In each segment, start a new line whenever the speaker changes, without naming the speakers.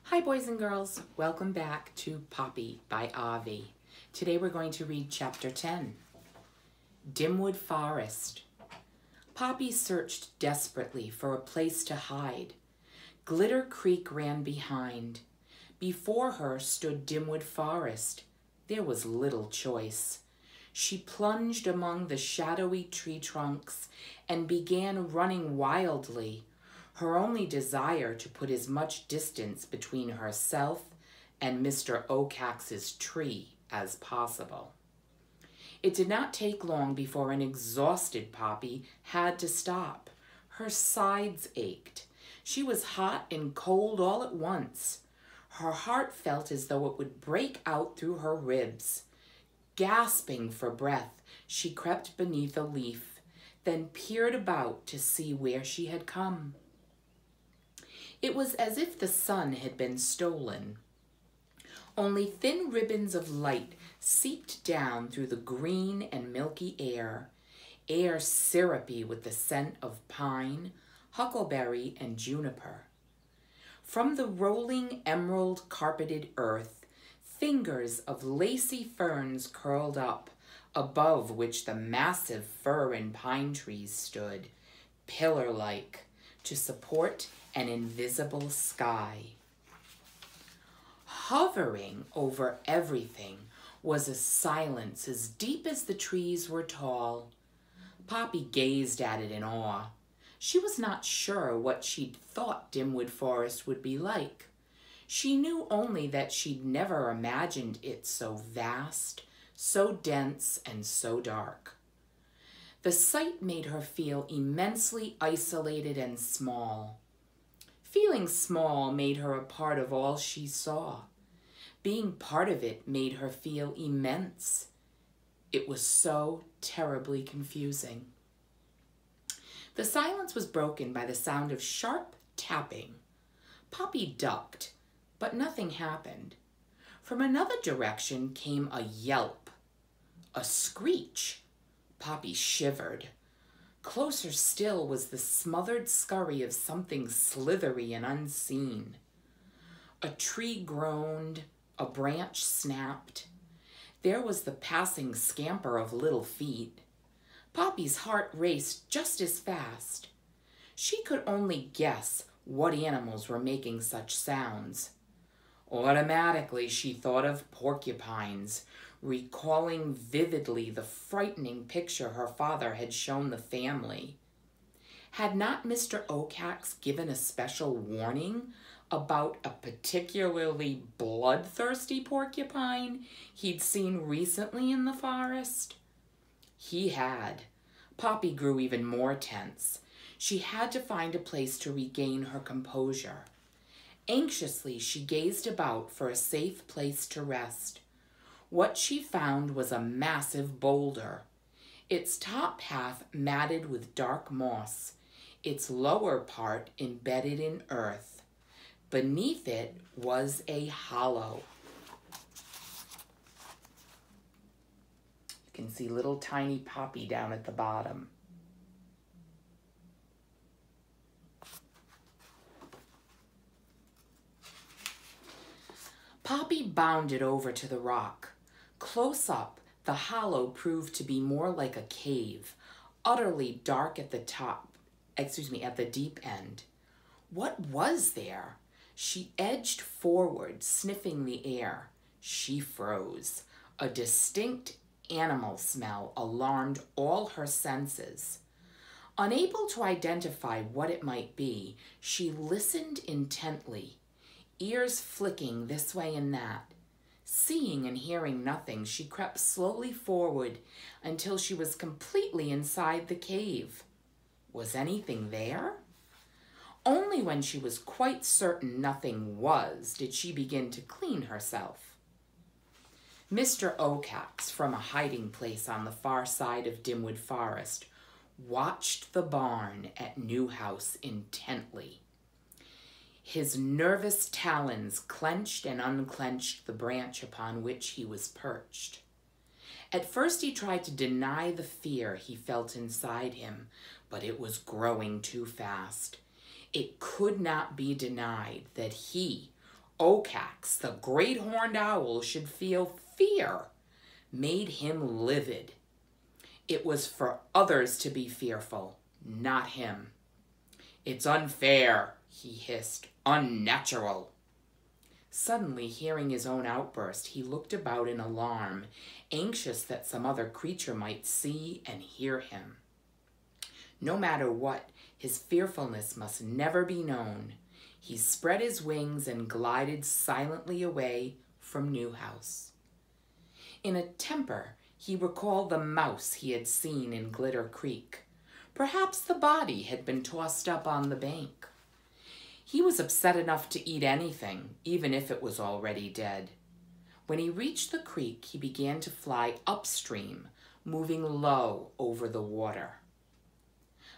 Hi boys and girls, welcome back to Poppy by Avi. Today we're going to read chapter 10, Dimwood Forest. Poppy searched desperately for a place to hide. Glitter Creek ran behind. Before her stood Dimwood Forest. There was little choice. She plunged among the shadowy tree trunks and began running wildly, her only desire to put as much distance between herself and Mr. Ocax's tree as possible. It did not take long before an exhausted Poppy had to stop. Her sides ached. She was hot and cold all at once. Her heart felt as though it would break out through her ribs. Gasping for breath, she crept beneath a leaf, then peered about to see where she had come. It was as if the sun had been stolen. Only thin ribbons of light seeped down through the green and milky air syrupy with the scent of pine, huckleberry, and juniper. From the rolling emerald carpeted earth, fingers of lacy ferns curled up, above which the massive fir and pine trees stood, pillar-like, to support an invisible sky. Hovering over everything was a silence as deep as the trees were tall. Poppy gazed at it in awe. She was not sure what she'd thought Dimwood Forest would be like. She knew only that she'd never imagined it so vast, so dense, and so dark. The sight made her feel immensely isolated and small. Feeling small made her a part of all she saw. Being part of it made her feel immense. It was so terribly confusing. The silence was broken by the sound of sharp tapping. Poppy ducked, but nothing happened. From another direction came a yelp, a screech. Poppy shivered. Closer still was the smothered scurry of something slithery and unseen. A tree groaned, a branch snapped. There was the passing scamper of little feet. Poppy's heart raced just as fast. She could only guess what animals were making such sounds. Automatically, she thought of porcupines, recalling vividly the frightening picture her father had shown the family. Had not Mr. Ocax given a special warning about a particularly bloodthirsty porcupine he'd seen recently in the forest? He had. Poppy grew even more tense. She had to find a place to regain her composure. Anxiously, she gazed about for a safe place to rest. What she found was a massive boulder, its top half matted with dark moss, its lower part embedded in earth. Beneath it was a hollow. You can see little tiny Poppy down at the bottom. Poppy bounded over to the rock. Close up, the hollow proved to be more like a cave, utterly dark at the at the deep end. What was there? She edged forward, sniffing the air. She froze. A distinct animal smell alarmed all her senses. Unable to identify what it might be, she listened intently, ears flicking this way and that. Seeing and hearing nothing, she crept slowly forward until she was completely inside the cave. Was anything there? Only when she was quite certain nothing was did she begin to clean herself. Mr. Ocax, from a hiding place on the far side of Dimwood Forest, watched the barn at Newhouse intently. His nervous talons clenched and unclenched the branch upon which he was perched. At first he tried to deny the fear he felt inside him, but it was growing too fast. It could not be denied that he, Ocax, the great horned owl, should feel fear made him livid. It was for others to be fearful, not him. "It's unfair," he hissed, "unnatural." Suddenly, hearing his own outburst, he looked about in alarm, anxious that some other creature might see and hear him. No matter what, his fearfulness must never be known. He spread his wings and glided silently away from Newhouse. In a temper, he recalled the mouse he had seen in Glitter Creek. Perhaps the body had been tossed up on the bank. He was upset enough to eat anything, even if it was already dead. When he reached the creek, he began to fly upstream, moving low over the water.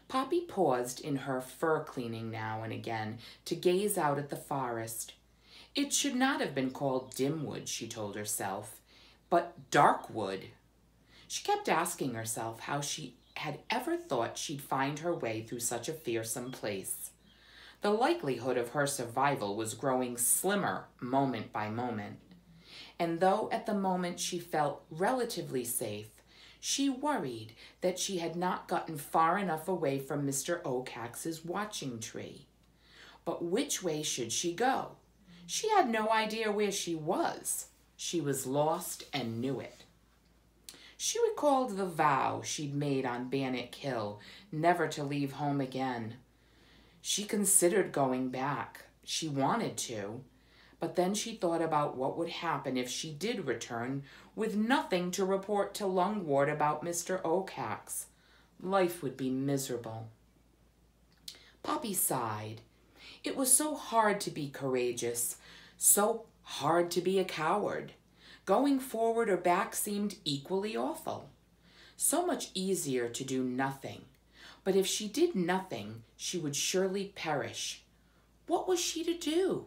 Poppy paused in her fur cleaning now and again to gaze out at the forest. It should not have been called Dimwood, she told herself, but Darkwood. She kept asking herself how she had ever thought she'd find her way through such a fearsome place. The likelihood of her survival was growing slimmer moment by moment. And though at the moment she felt relatively safe, she worried that she had not gotten far enough away from Mr. Ocax's watching tree. But which way should she go? She had no idea where she was. She was lost and knew it. She recalled the vow she'd made on Bannock Hill, never to leave home again. She considered going back. She wanted to. But then she thought about what would happen if she did return with nothing to report to Lungwort about Mr. Ocax. Life would be miserable. Poppy sighed. It was so hard to be courageous, so hard to be a coward. Going forward or back seemed equally awful. So much easier to do nothing. But if she did nothing, she would surely perish. What was she to do?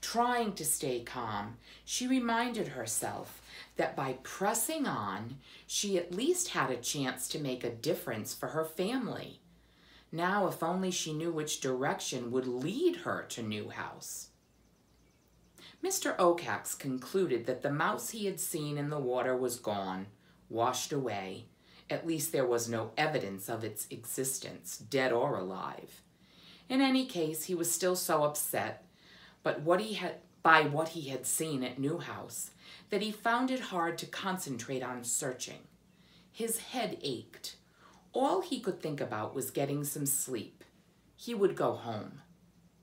Trying to stay calm, she reminded herself that by pressing on, she at least had a chance to make a difference for her family. Now, if only she knew which direction would lead her to Newhouse. Mr. Ocax concluded that the mouse he had seen in the water was gone, washed away. At least there was no evidence of its existence, dead or alive. In any case, he was still so upset by what he had seen at Newhouse that he found it hard to concentrate on searching. His head ached. All he could think about was getting some sleep. He would go home.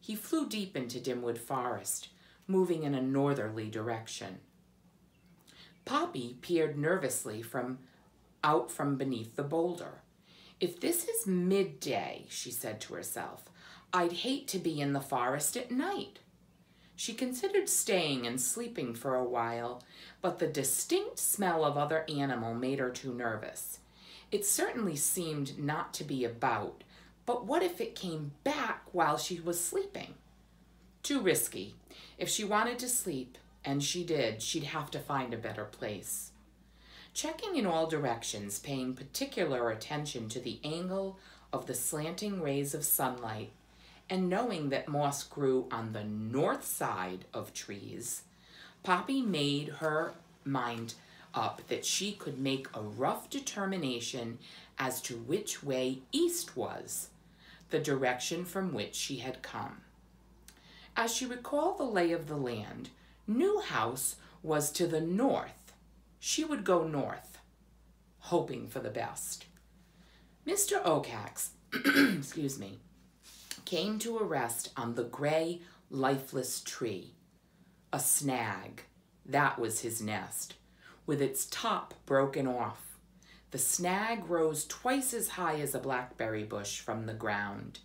He flew deep into Dimwood Forest, moving in a northerly direction. Poppy peered nervously out from beneath the boulder. "If this is midday," she said to herself, "I'd hate to be in the forest at night." She considered staying and sleeping for a while, but the distinct smell of other animal made her too nervous. It certainly seemed not to be about, but what if it came back while she was sleeping? Too risky. If she wanted to sleep, and she did, she'd have to find a better place. Checking in all directions, paying particular attention to the angle of the slanting rays of sunlight, and knowing that moss grew on the north side of trees, Poppy made her mind up that she could make a rough determination as to which way east was, the direction from which she had come. As she recalled the lay of the land, Newhouse was to the north. She would go north, hoping for the best. Mr. Ocax, came to a rest on the gray, lifeless tree. A snag, that was his nest, with its top broken off. The snag rose twice as high as a blackberry bush from the ground.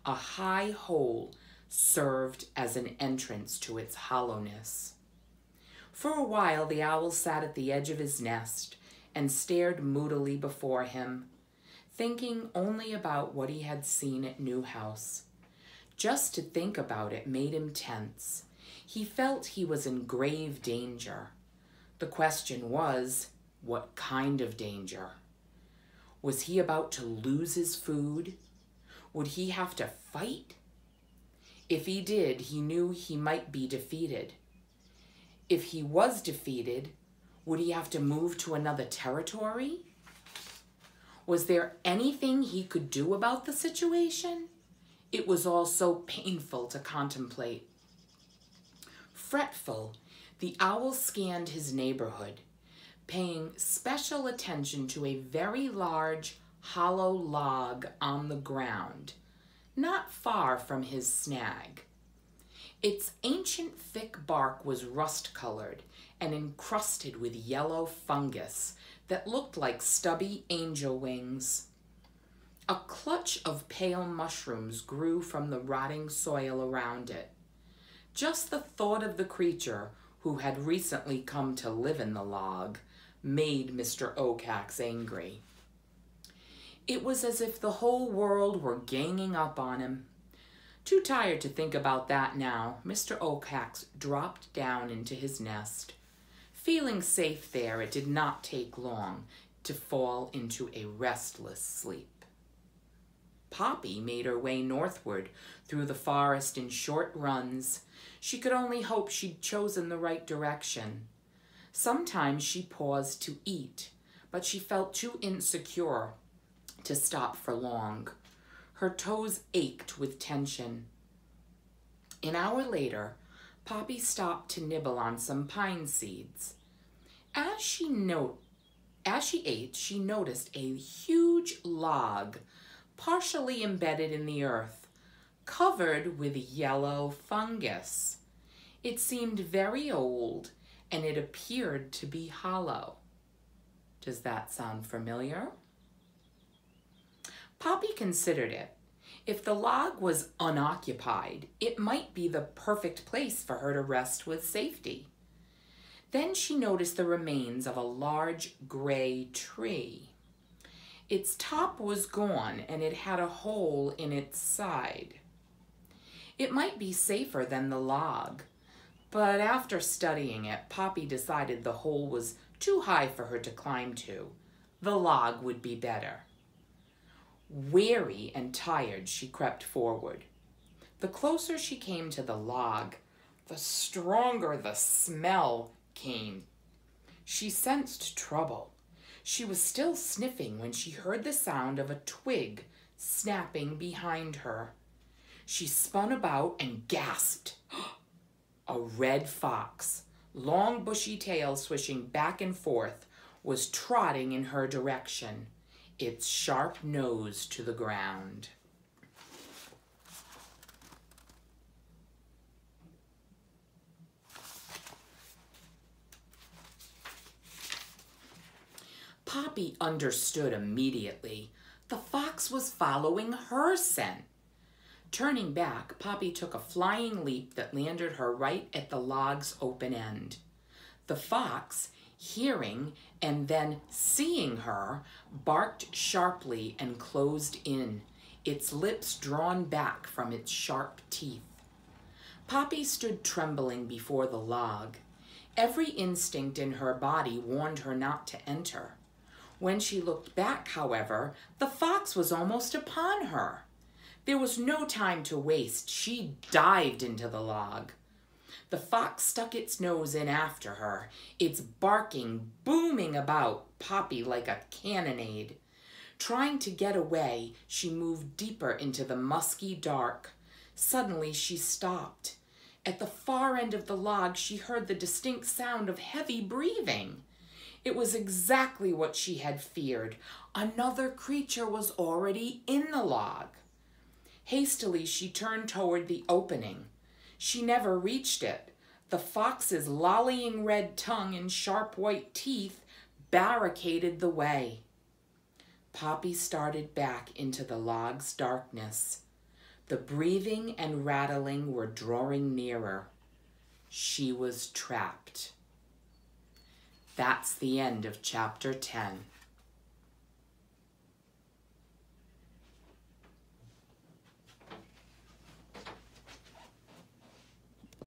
A high hole served as an entrance to its hollowness. For a while the owl sat at the edge of his nest and stared moodily before him, thinking only about what he had seen at Newhouse. Just to think about it made him tense. He felt he was in grave danger. The question was, what kind of danger? Was he about to lose his food? Would he have to fight? If he did, he knew he might be defeated. If he was defeated, would he have to move to another territory? Was there anything he could do about the situation? It was all so painful to contemplate. Fretful, the owl scanned his neighborhood, paying special attention to a very large, hollow log on the ground, not far from his snag. Its ancient thick bark was rust-colored and encrusted with yellow fungus that looked like stubby angel wings. A clutch of pale mushrooms grew from the rotting soil around it. Just the thought of the creature who had recently come to live in the log made Mr. Oakax angry. It was as if the whole world were ganging up on him. Too tired to think about that now, Mr. Oakax dropped down into his nest. Feeling safe there, it did not take long to fall into a restless sleep. Poppy made her way northward through the forest in short runs. She could only hope she'd chosen the right direction. Sometimes she paused to eat, but she felt too insecure to stop for long. Her toes ached with tension. An hour later, Poppy stopped to nibble on some pine seeds. As she ate, she noticed a huge log, partially embedded in the earth, covered with yellow fungus. It seemed very old, and it appeared to be hollow. Does that sound familiar? Poppy considered it. If the log was unoccupied, it might be the perfect place for her to rest with safety. Then she noticed the remains of a large gray tree. Its top was gone, and it had a hole in its side. It might be safer than the log, but after studying it, Poppy decided the hole was too high for her to climb to. The log would be better. Weary and tired, she crept forward. The closer she came to the log, the stronger the smell came. She sensed trouble. She was still sniffing when she heard the sound of a twig snapping behind her. She spun about and gasped. A red fox, long bushy tail swishing back and forth, was trotting in her direction, its sharp nose to the ground. Poppy understood immediately. The fox was following her scent. Turning back, Poppy took a flying leap that landed her right at the log's open end. The fox, hearing and then seeing her, barked sharply and closed in, its lips drawn back from its sharp teeth. Poppy stood trembling before the log. Every instinct in her body warned her not to enter. When she looked back, however, the fox was almost upon her. There was no time to waste. She dived into the log. The fox stuck its nose in after her, its barking booming about Poppy like a cannonade. Trying to get away, she moved deeper into the musky dark. Suddenly, she stopped. At the far end of the log, she heard the distinct sound of heavy breathing. It was exactly what she had feared. Another creature was already in the log. Hastily, she turned toward the opening. She never reached it. The fox's lollying red tongue and sharp white teeth barricaded the way. Poppy started back into the log's darkness. The breathing and rattling were drawing nearer. She was trapped. That's the end of chapter 10.